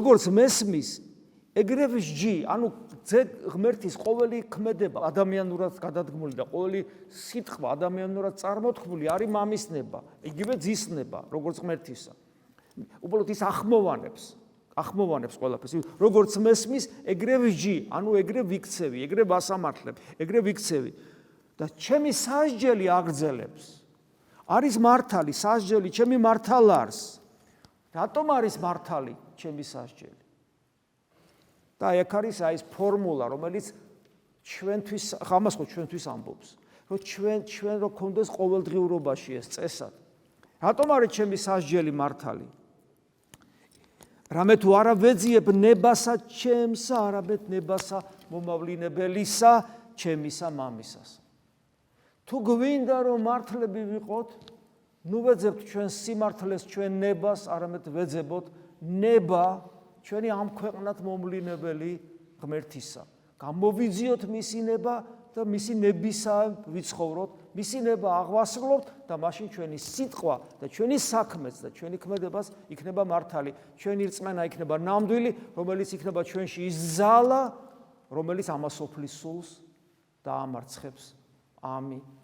როგორც მესმის, ეგრევე ჟი, ანუ ღმერთის ყოველი ქმედება ადამიანურად გადადგმული და ყოველი სიტყვა ადამიანურად წარმოთქმული არის მამისნება, იგივე ძისნება, როგორც ღმერთისა. უბრალოდ ის ახმოვანებს ყველაფერს. როგორც მესმის, ეგრევე ჟი, ანუ ეგრე ვიქცევი, ეგრე ვასამართლებ, ეგრე ვიქცევი. და ჩემი სასჯელი აგრძელებს. არის მართალი, სასჯელი ჩემი მართალარს. რატომ არის მართალი ჩემი სასჯელი? და აქ არის ეს ფორმულა, რომელიც ჩვენთვის, ამას ხო ჩვენთვის ამბობს, რომ ჩვენ რო გქონდეს ყოველდღიურობაში ეს წესად. რატომ არის ჩემი სასჯელი მართალი? რამე თუ არა ვეძიებ ნებასა ჩემსა, არამედ ნებასა მომავლინებელისა, ჩემისა მამისას. თუ გვინდა რომ მართლები ვიყოთ, ნუ ვეძებთ ჩვენ სიმართლეს, ჩვენ ნებას, არამედ ვეძებოთ ნება ჩვენი ამ ქვეყნად მომვლინებელი ღმერთისა. გამოვიძიოთ მისი ნება და მისი ნებისა ვიცხოვროთ, მისი ნება აღვასრულოთ და მაშინ ჩვენი სიტყვა და ჩვენი საქმეც და ჩვენი ქმედებას იქნება მართალი. ჩვენი რწმენა იქნება ნამდვილი, რომელიც იქნება ჩვენში ის ძალა, რომელიც ამასოფლის სულს დაამარცხებს. ამინ.